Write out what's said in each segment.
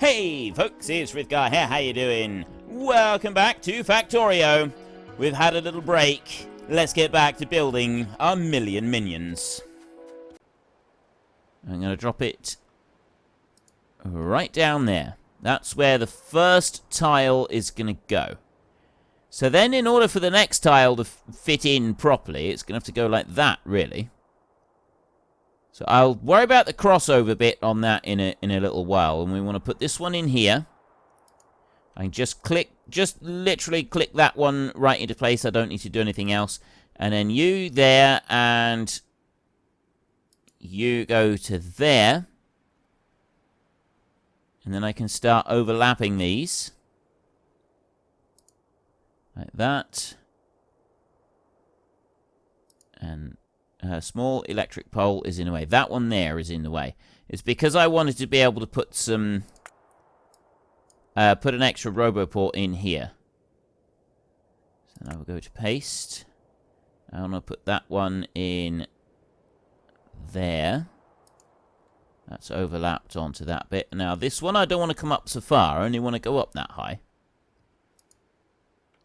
Hey folks, it's Frithgar here, how you doing? Welcome back to Factorio. We've had a little break. Let's get back to building our million minions. I'm going to drop it right down there. That's where the first tile is going to go. So then in order for the next tile to fit in properly, it's going to have to go like that, really. So I'll worry about the crossover bit on that in a little while. And we want to put this one in here. I can just literally click that one right into place. I don't need to do anything else. And then you there, and you go to there. And then I can start overlapping these. Like that. And a small electric pole is in the way. That one there is in the way. It's because I wanted to be able to put some... put an extra RoboPort in here. So now we'll go to paste. I want to put that one in there. That's overlapped onto that bit. Now this one I don't want to come up so far. I only want to go up that high.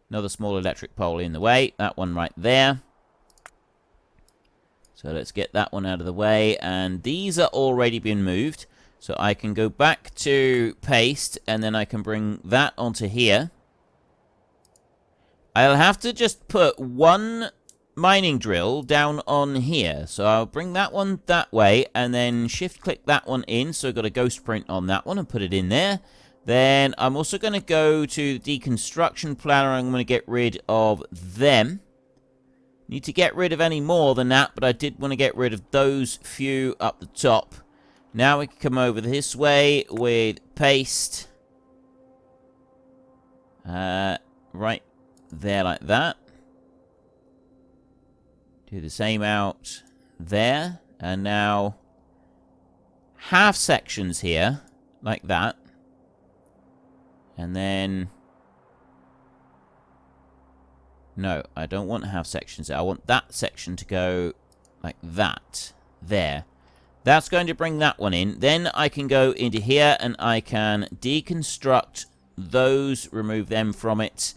Another small electric pole in the way. That one right there. So let's get that one out of the way. And these are already been moved. So I can go back to paste. And then I can bring that onto here. I'll have to just put one mining drill down on here. So I'll bring that one that way. And then shift click that one in. So I've got a ghost print on that one and put it in there. Then I'm also going to go to the deconstruction planner. I'm going to get rid of them. Need to get rid of any more than that, but I did want to get rid of those few up the top. Now we can come over this way with paste. Right there like that. Do the same out there. And now half sections here like that. And then... No, I don't want half sections. I want that section to go like that. There. That's going to bring that one in. Then I can go into here and I can deconstruct those, remove them from it.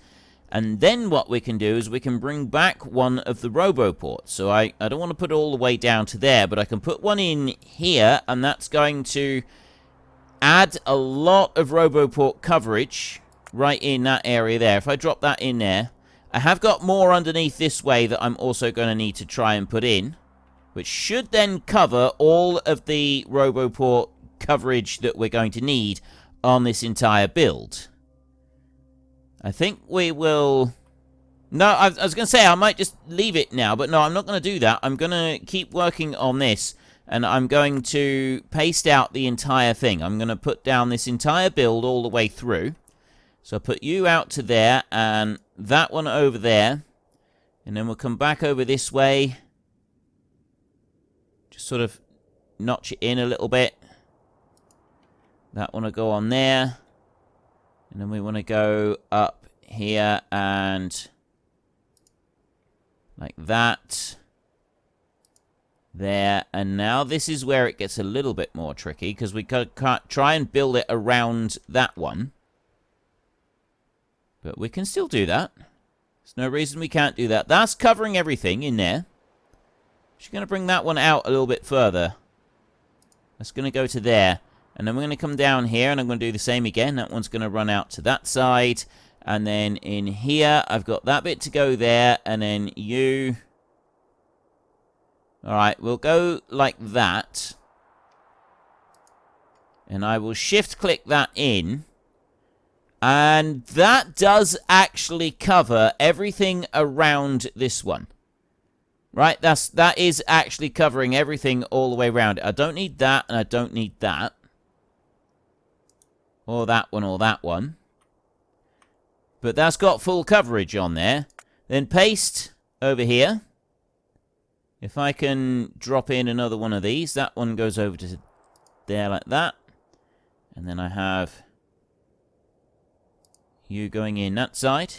And then what we can do is we can bring back one of the RoboPorts. So I don't want to put it all the way down to there, but I can put one in here, and that's going to add a lot of RoboPort coverage right in that area there. If I drop that in there, I have got more underneath this way that I'm also going to need to try and put in, which should then cover all of the RoboPort coverage that we're going to need on this entire build. I think we will... No, I was going to say I might just leave it now, but no, I'm not going to do that. I'm going to keep working on this, and I'm going to paste out the entire thing. I'm going to put down this entire build all the way through. So I'll put you out to there, and that one over there. And then we'll come back over this way. Just sort of notch it in a little bit. That one will go on there. And then we want to go up here and... like that. There. And now this is where it gets a little bit more tricky, because we can't try and build it around that one. But we can still do that. There's no reason we can't do that. That's covering everything in there. Just going to bring that one out a little bit further. That's going to go to there. And then we're going to come down here, and I'm going to do the same again. That one's going to run out to that side. And then in here, I've got that bit to go there. And then you... Alright, we'll go like that. And I will shift-click that in. And that does actually cover everything around this one. Right, that is actually covering everything all the way around it. I don't need that, and I don't need that. Or that one, or that one. But that's got full coverage on there. Then paste over here. If I can drop in another one of these, that one goes over to there like that. And then I have... you going in that side.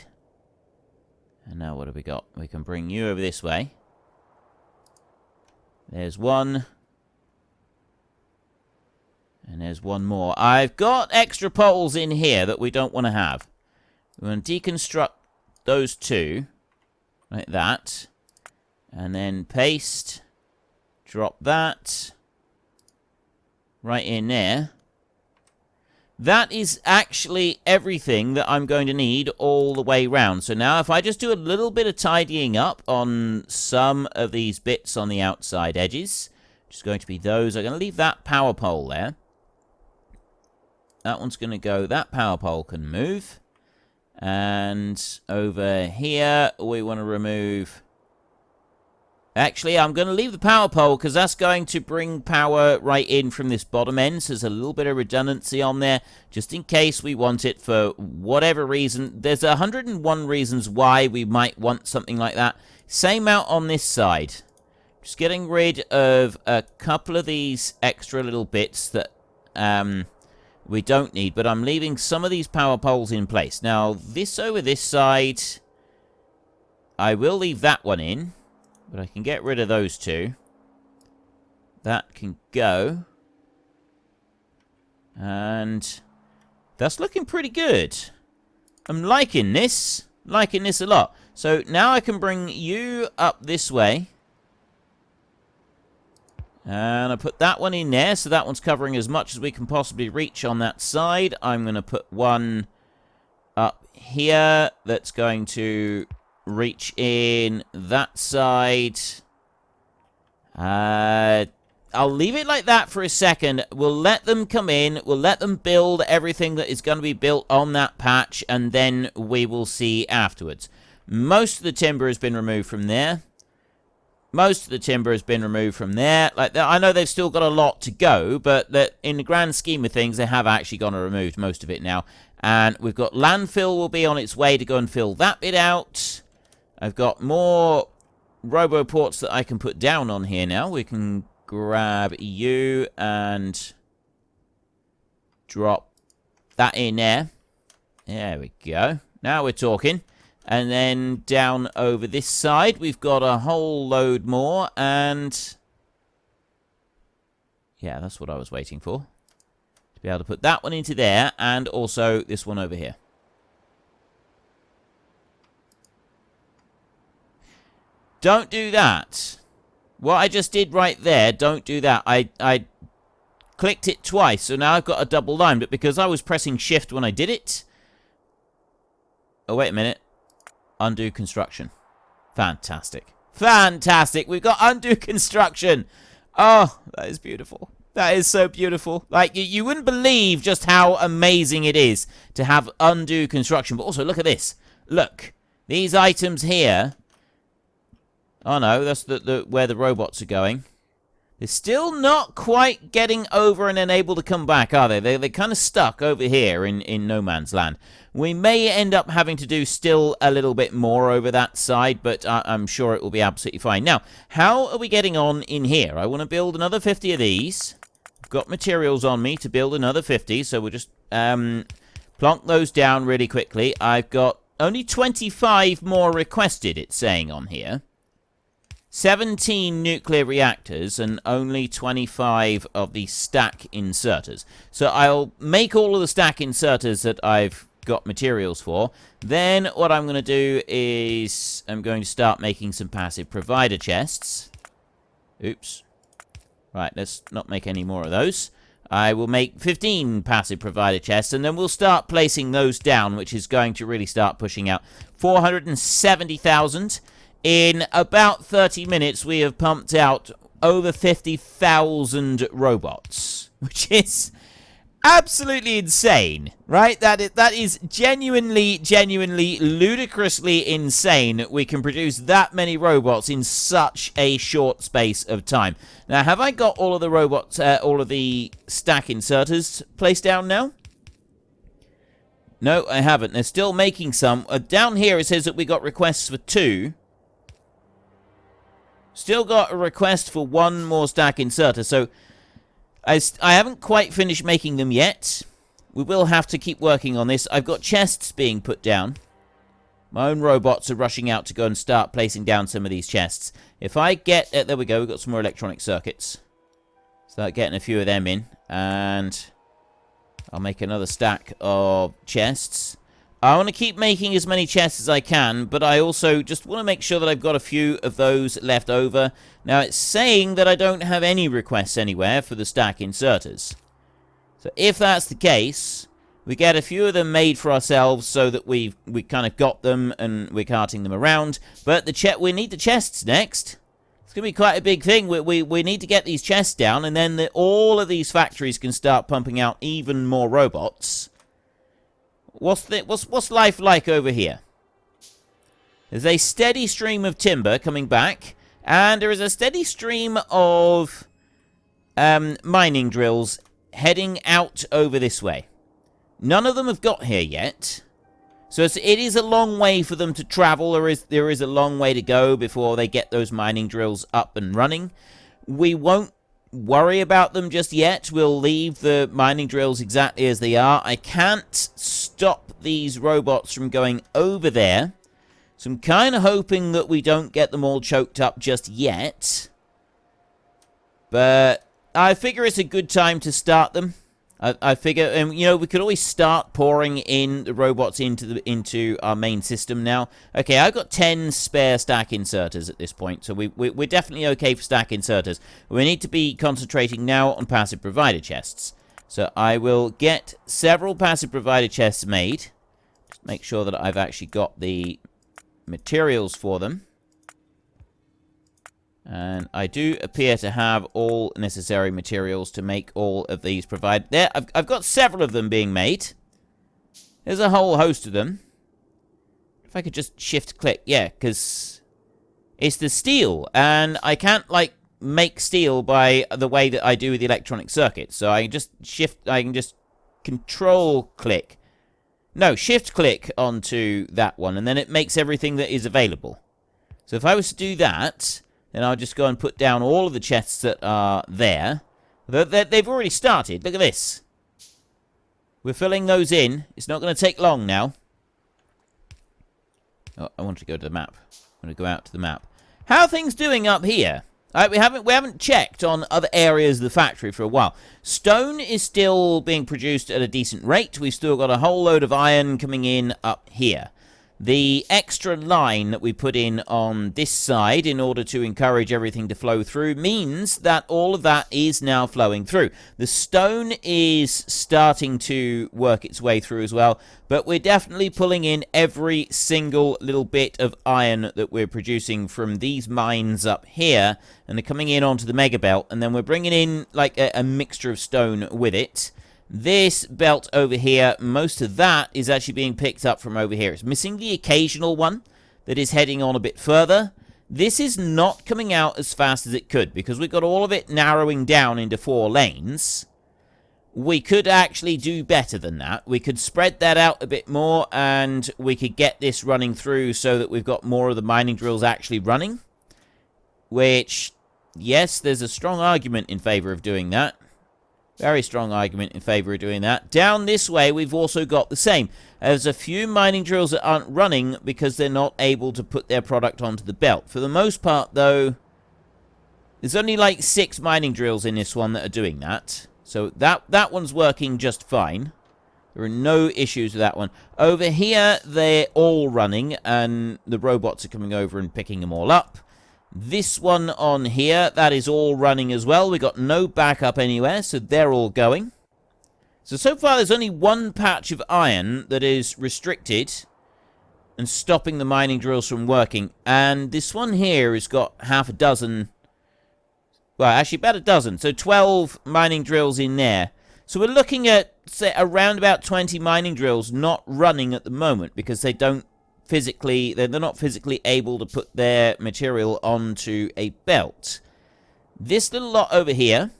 And now what have we got? We can bring you over this way. There's one. And there's There's one more. I've got extra poles in here that we don't want to have. We're going to deconstruct those two. Like that. And then paste. Drop that. Right in there. That is actually everything that I'm going to need all the way round. So now if I just do a little bit of tidying up on some of these bits on the outside edges, which is going to be those. I'm going to leave that power pole there. That one's going to go. That power pole can move. And over here, we want to remove... Actually, I'm going to leave the power pole because that's going to bring power right in from this bottom end. So there's a little bit of redundancy on there, just in case we want it for whatever reason. There's 101 reasons why we might want something like that. Same out on this side. Just getting rid of a couple of these extra little bits that we don't need. But I'm leaving some of these power poles in place. Now, this over this side, I will leave that one in. But I can get rid of those two. That can go. And that's looking pretty good. I'm liking this. Liking this a lot. So now I can bring you up this way. And I put that one in there. So that one's covering as much as we can possibly reach on that side. I'm going to put one up here that's going to... reach in that side. I'll leave it like that for a second. We'll let them come in. We'll let them build everything that is going to be built on that patch, and then we will see afterwards. Most of the timber has been removed from there. Most of the timber has been removed from there. Like, I know they've still got a lot to go, but that in the grand scheme of things, they have actually gone and removed most of it now. And we've got landfill will be on its way to go and fill that bit out. I've got more roboports that I can put down on here now. We can grab you and drop that in there. There we go. Now we're talking. And then down over this side, we've got a whole load more. And yeah, that's what I was waiting for. To be able to put that one into there and also this one over here. Don't do that. What I just did right there, don't do that. I clicked it twice, so now I've got a double line. But because I was pressing shift when I did it... Oh, wait a minute. Undo construction. Fantastic. Fantastic. We've got undo construction. Oh, that is beautiful. That is so beautiful. Like, you wouldn't believe just how amazing it is to have undo construction. But also, look at this. Look. These items here... Oh no, that's where the robots are going. They're still not quite getting over and then able to come back, are they? They're kind of stuck over here in no man's land. We may end up having to do still a little bit more over that side, but I'm sure it will be absolutely fine. Now, how are we getting on in here? I want to build another 50 of these. I've got materials on me to build another 50, so we'll just plonk those down really quickly. I've got only 25 more requested, it's saying on here. 17 nuclear reactors and only 25 of the stack inserters. So I'll make all of the stack inserters that I've got materials for. Then what I'm going to do is I'm going to start making some passive provider chests. Oops. Right, let's not make any more of those. I will make 15 passive provider chests, and then we'll start placing those down, which is going to really start pushing out 470,000. In about 30 minutes, we have pumped out over 50,000 robots, which is absolutely insane, right? That is genuinely, ludicrously insane. We can produce that many robots in such a short space of time. Now, have I got all of the robots, all of the stack inserters placed down now? No, I haven't. They're still making some. Down here, it says that we got requests for 2. Still got a request for 1 more stack inserter, so I haven't quite finished making them yet. We will have to keep working on this. I've got chests being put down. My own robots are rushing out to go and start placing down some of these chests. If I get... there we go, we've got some more electronic circuits. Start getting a few of them in. And I'll make another stack of chests. I want to keep making as many chests as I can, but I also just want to make sure that I've got a few of those left over. Now, it's saying that I don't have any requests anywhere for the stack inserters. So if that's the case, we get a few of them made for ourselves so that we kind of got them and we're carting them around. But we need the chests next. It's going to be quite a big thing. We need to get these chests down, and then all of these factories can start pumping out even more robots. What's life like over here? There's a steady stream of timber coming back, and there is a steady stream of mining drills heading out over this way. None of them have got here yet, so it is a long way for them to travel. There is a long way to go before they get those mining drills up and running. We won't worry about them just yet. We'll leave the mining drills exactly as they are. I can't stop these robots from going over there, so I'm kind of hoping that we don't get them all choked up just yet. But I figure it's a good time to start them. I figure, and you know, we could always start pouring in the robots into our main system now. Okay, I've got 10 spare stack inserters at this point, so we're definitely okay for stack inserters. We need to be concentrating now on passive provider chests. So I will get several passive provider chests made. Just make sure that I've actually got the materials for them. And I do appear to have all necessary materials to make all of these provide. There, I've got several of them being made. There's a whole host of them. If I could just shift-click, yeah, because it's the steel, and I can't, like, make steel by the way that I do with the electronic circuit. So I can just control-click. No, shift-click onto that one, and then it makes everything that is available. So if I was to do that, then I'll just go and put down all of the chests that are there. They've already started. Look at this. We're filling those in. It's not going to take long now. Oh, I want to go to the map. I'm going to go out to the map. How are things doing up here? We haven't checked on other areas of the factory for a while. Stone is still being produced at a decent rate. We've still got a whole load of iron coming in up here. The extra line that we put in on this side in order to encourage everything to flow through means that all of that is now flowing through. The stone is starting to work its way through as well, but we're definitely pulling in every single little bit of iron that we're producing from these mines up here, and they're coming in onto the mega belt, and then we're bringing in like a mixture of stone with it. This belt over here, most of that is actually being picked up from over here. It's missing the occasional one that is heading on a bit further. This is not coming out as fast as it could because we've got all of it narrowing down into 4 lanes. We could actually do better than that. We could spread that out a bit more and we could get this running through so that we've got more of the mining drills actually running. Which, yes, there's a strong argument in favor of doing that. Very strong argument in favor of doing that. Down this way, we've also got the same. There's a few mining drills that aren't running because they're not able to put their product onto the belt. For the most part, though, there's only like 6 mining drills in this one that are doing that. So that one's working just fine. There are no issues with that one. Over here, they're all running, and the robots are coming over and picking them all up. This one on here, that is all running as well. We got no backup anywhere, so they're all going. So far there's only one patch of iron that is restricted and stopping the mining drills from working. And this one here has got half a dozen, well, actually about a dozen. So 12 mining drills in there. So we're looking at, say, around about 20 mining drills not running at the moment because they're not physically able to put their material onto a belt. This little lot over here,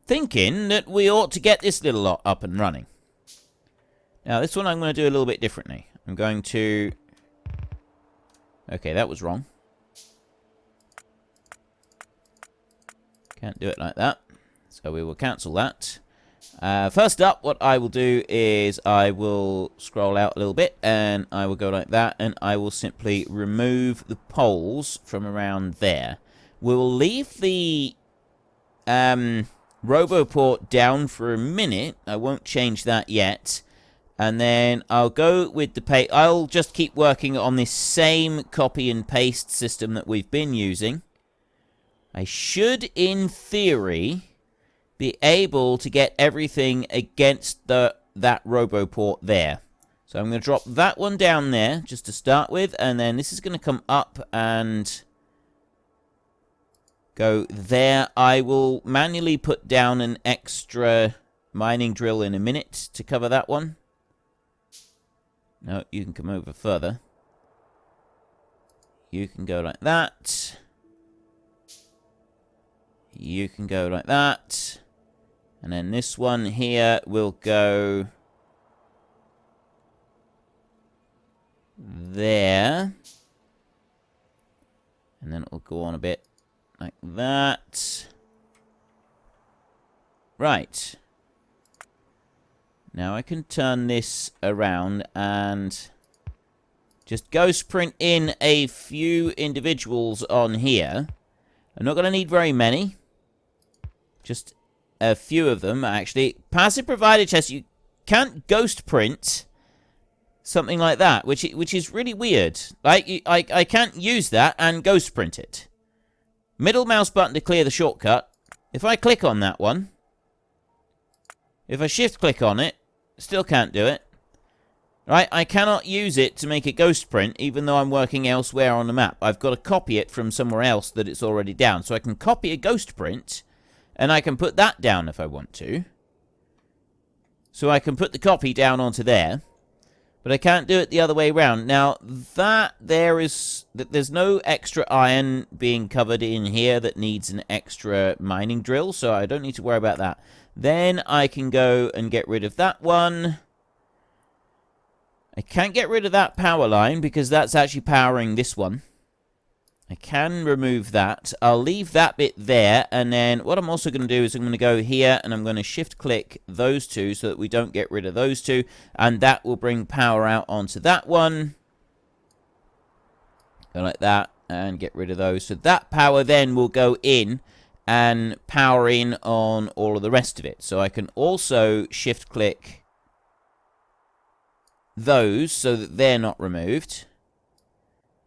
thinking that we ought to get this little lot up and running. Now this one I'm going to do a little bit differently. I'm going to, okay, that was wrong. Can't do it like that, so we will cancel that. First up, what I will do is I will scroll out a little bit, and I will go like that, and I will simply remove the poles from around there. We will leave the Roboport down for a minute. I won't change that yet. And then I'll go with the I'll just keep working on this same copy and paste system that we've been using. I should, in theory, be able to get everything against that Roboport there. So I'm going to drop that one down there just to start with. And then this is going to come up and go there. I will manually put down an extra mining drill in a minute to cover that one. No, you can come over further. You can go like that. You can go like that. And then this one here will go there. And then it will go on a bit like that. Right. Now I can turn this around and just ghost print in a few individuals on here. I'm not going to need very many. Just a few of them, actually. Passive provider chest, you can't ghost print something like that, which is really weird. Like, I can't use that and ghost print it. Middle mouse button to clear the shortcut. If I click on that one, if I shift click on it, still can't do it. Right, I cannot use it to make a ghost print, even though I'm working elsewhere on the map. I've got to copy it from somewhere else that it's already down. So I can copy a ghost print, and I can put that down if I want to. So I can put the copy down onto there. But I can't do it the other way around. Now, there's no extra iron being covered in here that needs an extra mining drill, so I don't need to worry about that. Then I can go and get rid of that one. I can't get rid of that power line because that's actually powering this one. I can remove that. I'll leave that bit there, and then what I'm also going to do is I'm going to go here and I'm going to shift click those two so that we don't get rid of those two, and that will bring power out onto that one. Go like that and get rid of those. So that power then will go in and power in on all of the rest of it. So I can also shift click those so that they're not removed.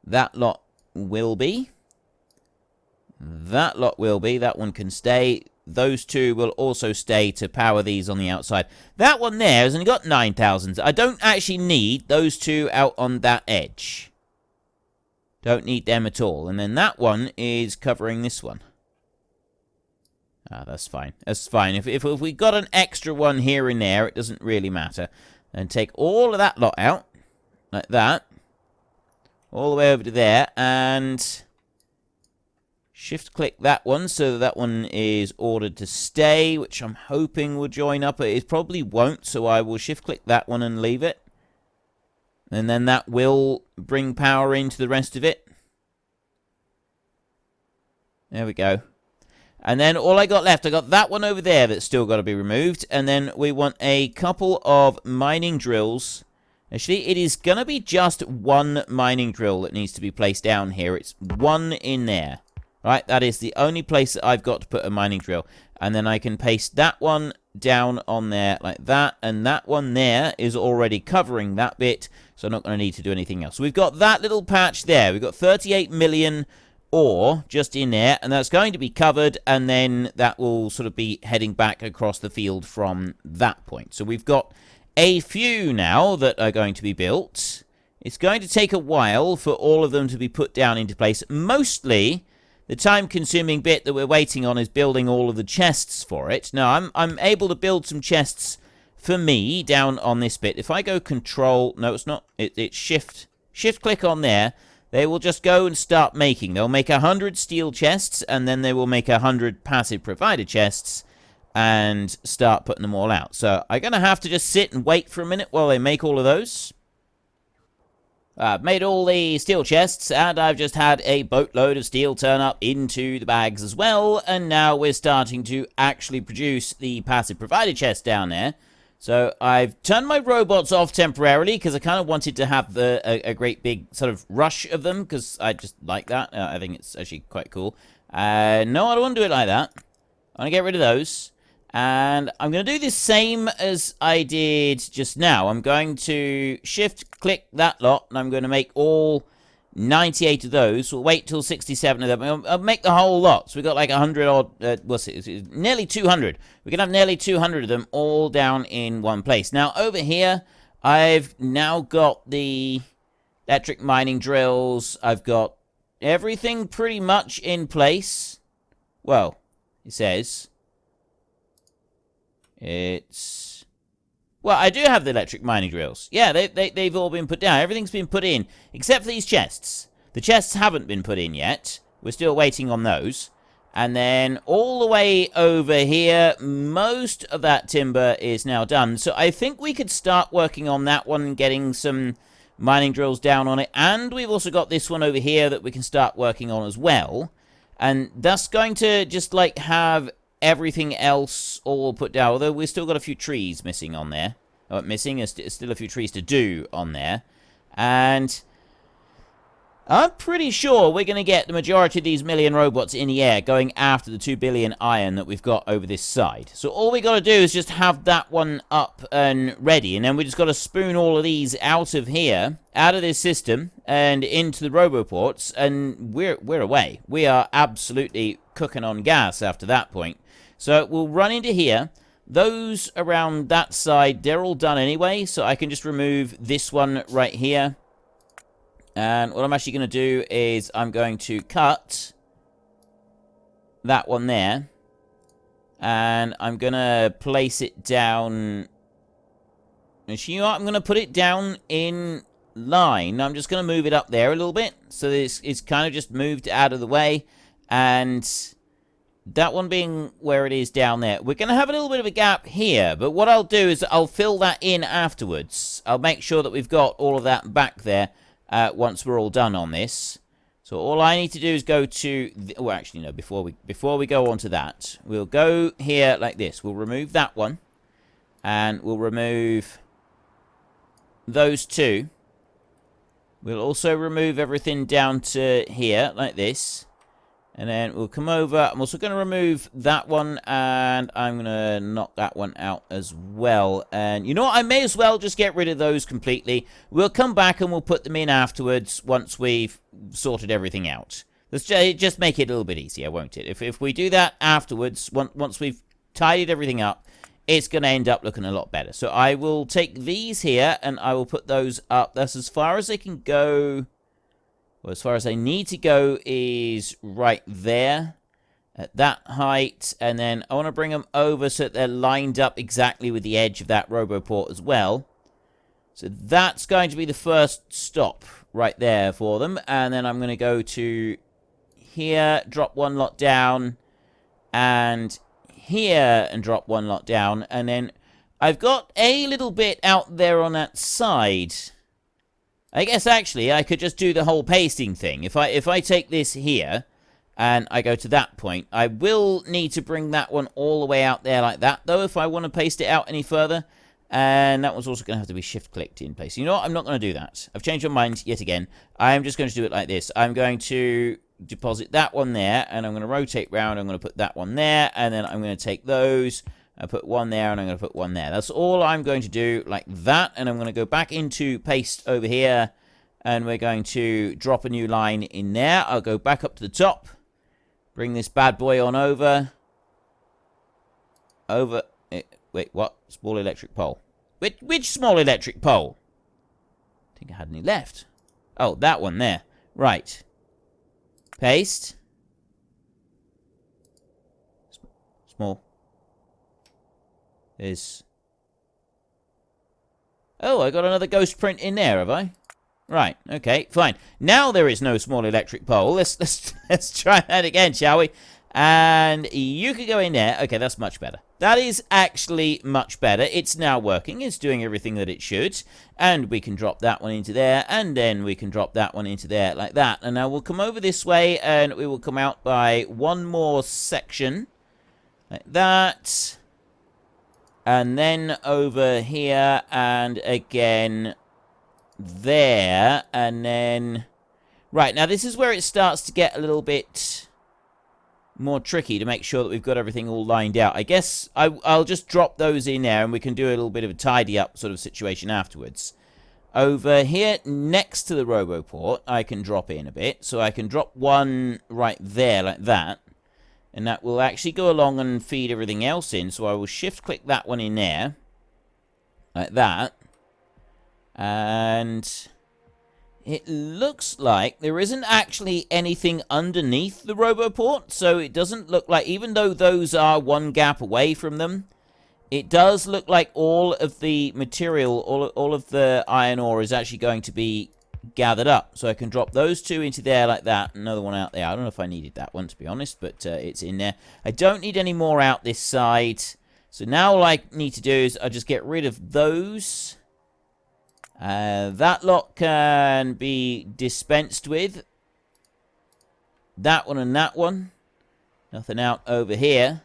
That lot will be. That lot will be. That one can stay. Those two will also stay to power these on the outside. That one there has only got 9,000. I don't actually need those two out on that edge. Don't need them at all. And then that one is covering this one. Ah, that's fine. That's fine. If we got an extra one here and there, it doesn't really matter. And take all of that lot out. Like that. All the way over to there. And shift-click that one so that one is ordered to stay, which I'm hoping will join up. It probably won't, so I will shift-click that one and leave it. And then that will bring power into the rest of it. There we go. And then all I got left, I got that one over there that's still got to be removed. And then we want a couple of mining drills. Actually, it is going to be just one mining drill that needs to be placed down here. It's one in there. Right, that is the only place that I've got to put a mining drill. And then I can paste that one down on there like that. And that one there is already covering that bit. So I'm not going to need to do anything else. So we've got that little patch there. We've got 38 million ore just in there, and that's going to be covered, and then that will sort of be heading back across the field from that point. So we've got a few now that are going to be built. It's going to take a while for all of them to be put down into place. Mostly, the time-consuming bit that we're waiting on is building all of the chests for it. Now, I'm able to build some chests for me down on this bit. If I go Control... No, it's not. It's Shift-click on there. They will just go and start making. They'll make 100 steel chests, and then they will make 100 passive provider chests and start putting them all out. So I'm going to have to just sit and wait for a minute while they make all of those. I've made all the steel chests, and I've just had a boatload of steel turn up into the bags as well, and now we're starting to actually produce the passive provider chest down there. So I've turned my robots off temporarily because I kind of wanted to have a great big sort of rush of them because I just like that. I think it's actually quite cool. No, I don't want to do it like that. I'm going to get rid of those. And I'm going to do the same as I did just now. I'm going to shift-click that lot, and I'm going to make all 98 of those. We'll wait till 67 of them. I'll make the whole lot. So we've got like 100 odd, what's it? It's nearly 200. We can have nearly 200 of them all down in one place. Now, over here, I've now got the electric mining drills. I've got everything pretty much in place. Well, it says... Well, I do have the electric mining drills. Yeah, they've all been put down. Everything's been put in, except for these chests. The chests haven't been put in yet. We're still waiting on those. And then all the way over here, most of that timber is now done. So I think we could start working on that one, getting some mining drills down on it. And we've also got this one over here that we can start working on as well. And that's going to just, like, have... everything else all put down, although we've still got a few trees missing on there. Still a few trees to do on there. And I'm pretty sure we're going to get the majority of these million robots in the air going after the 2 billion iron that we've got over this side. So all we got to do is just have that one up and ready. And then we just got to spoon all of these out of here, out of this system, and into the roboports. And we're away. We are absolutely cooking on gas after that point. So we'll run into here. Those around that side, they're all done anyway. So I can just remove this one right here. And what I'm actually going to do is I'm going to cut that one there. And I'm going to place it down. And you know what? I'm going to put it down in line. I'm just going to move it up there a little bit. So it's kind of just moved out of the way. And that one being where it is down there. We're going to have a little bit of a gap here. But what I'll do is I'll fill that in afterwards. I'll make sure that we've got all of that back there. Once we're all done on this. So all I need to do is go to... well, actually, no. Before we go on to that, we'll go here like this. We'll remove that one. And we'll remove those two. We'll also remove everything down to here like this. And then we'll come over. I'm also going to remove that one. And I'm going to knock that one out as well. And you know what? I may as well just get rid of those completely. We'll come back and we'll put them in afterwards once we've sorted everything out. Let's just make it a little bit easier, won't it? If we do that afterwards, once we've tidied everything up, it's going to end up looking a lot better. So I will take these here and I will put those up. That's as far as they can go... well, as far as I need to go is right there at that height. And then I want to bring them over so that they're lined up exactly with the edge of that roboport as well. So that's going to be the first stop right there for them. And then I'm going to go to here, drop one lot down, and here and drop one lot down. And then I've got a little bit out there on that side. I guess, actually, I could just do the whole pasting thing. If I take this here, and I go to that point, I will need to bring that one all the way out there like that, though, if I want to paste it out any further. And that one's also going to have to be shift-clicked in place. You know what? I'm not going to do that. I've changed my mind yet again. I'm just going to do it like this. I'm going to deposit that one there, and I'm going to rotate round. I'm going to put that one there, and then I'm going to take those... I put one there, and I'm going to put one there. That's all I'm going to do, like that. And I'm going to go back into paste over here. And we're going to drop a new line in there. I'll go back up to the top. Bring this bad boy on over. Wait, what? Small electric pole. Which small electric pole? I think I had any left. Oh, that one there. Right. Paste. Small. Oh, I got another ghost print in there, have I? Right, okay, fine. Now there is no small electric pole. Let's try that again, shall we? And you can go in there. Okay, that's much better. That is actually much better. It's now working. It's doing everything that it should. And we can drop that one into there. And then we can drop that one into there like that. And now we'll come over this way and we will come out by one more section. Like that. And then over here, and again there, and then... right, now this is where it starts to get a little bit more tricky to make sure that we've got everything all lined out. I guess I'll just drop those in there and we can do a little bit of a tidy up sort of situation afterwards. Over here next to the Roboport, I can drop in a bit. So I can drop one right there like that. And that will actually go along and feed everything else in. So I will shift-click that one in there. Like that. And it looks like there isn't actually anything underneath the Roboport. So it doesn't look like, even though those are one gap away from them, it does look like all of the material, all of the iron ore is actually going to be gathered up. So I can drop those two into there like that. Another one out there. I don't know if I needed that one, to be honest, but it's in there. I don't need any more out this side. So now all I need to do is I just get rid of those. That lot can be dispensed with. That one and that one. Nothing out over here.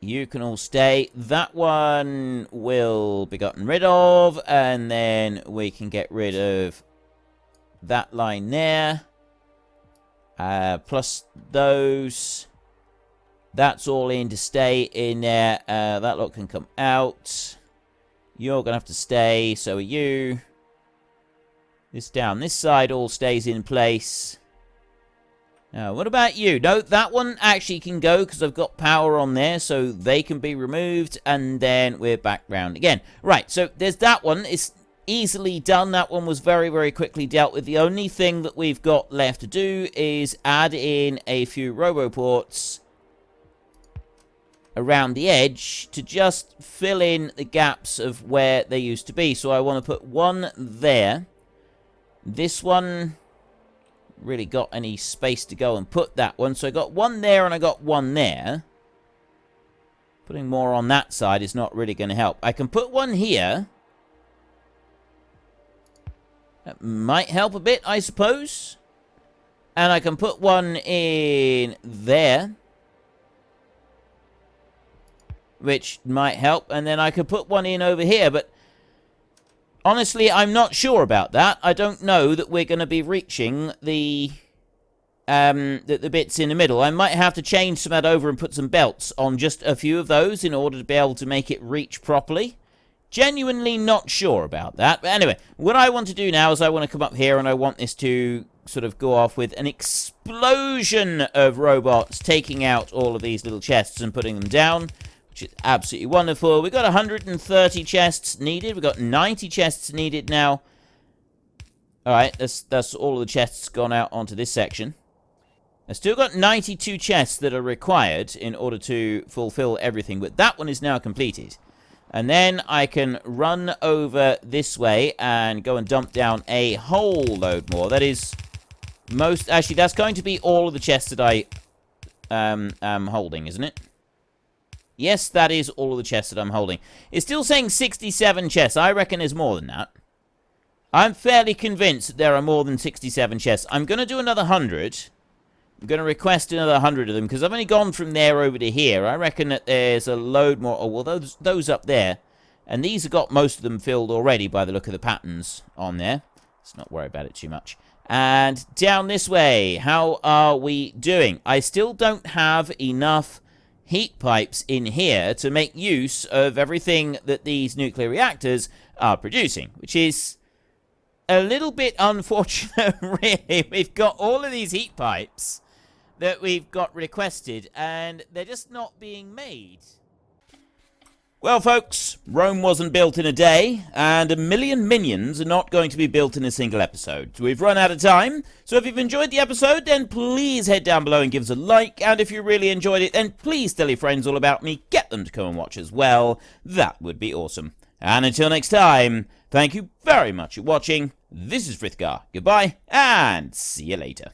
You can all stay. That one will be gotten rid of. And then we can get rid of that line there. Plus those. That's all in to stay in there. That lot can come out. You're going to have to stay. So are you. This down this side all stays in place. Now, what about you? No, that one actually can go because I've got power on there, so they can be removed, and then we're back round again. Right, so there's that one. It's easily done. That one was very, very quickly dealt with. The only thing that we've got left to do is add in a few Roboports around the edge to just fill in the gaps of where they used to be. So I want to put one there. This one really got any space to go and put that one. So I got one there and I got one there. Putting more on that side is not really going to help. I can put one here. That might help a bit, I suppose. And I can put one in there, which might help. And then I could put one in over here, but honestly, I'm not sure about that. I don't know that we're going to be reaching the bits in the middle. I might have to change some of that over and put some belts on just a few of those in order to be able to make it reach properly. Genuinely not sure about that. But anyway, what I want to do now is I want to come up here and I want this to sort of go off with an explosion of robots taking out all of these little chests and putting them down, which is absolutely wonderful. We've got 130 chests needed. We've got 90 chests needed now. Alright, that's all of the chests gone out onto this section. I've still got 92 chests that are required in order to fulfill everything, but that one is now completed. And then I can run over this way and go and dump down a whole load more. That is most... Actually, that's going to be all of the chests that I am holding, isn't it? Yes, that is all of the chests that I'm holding. It's still saying 67 chests. I reckon there's more than that. I'm fairly convinced that there are more than 67 chests. I'm going to do another 100. I'm going to request another 100 of them, because I've only gone from there over to here. I reckon that there's a load more. Oh, well, those up there. And these have got most of them filled already by the look of the patterns on there. Let's not worry about it too much. And down this way, how are we doing? I still don't have enough heat pipes in here to make use of everything that these nuclear reactors are producing, which is a little bit unfortunate, really. We've got all of these heat pipes that we've got requested, and they're just not being made. Well, folks, Rome wasn't built in a day, and 1 million minions are not going to be built in a single episode. So we've run out of time, so if you've enjoyed the episode, then please head down below and give us a like, and if you really enjoyed it, then please tell your friends all about me, get them to come and watch as well. That would be awesome. And until next time, thank you very much for watching. This is Frithgar. Goodbye, and see you later.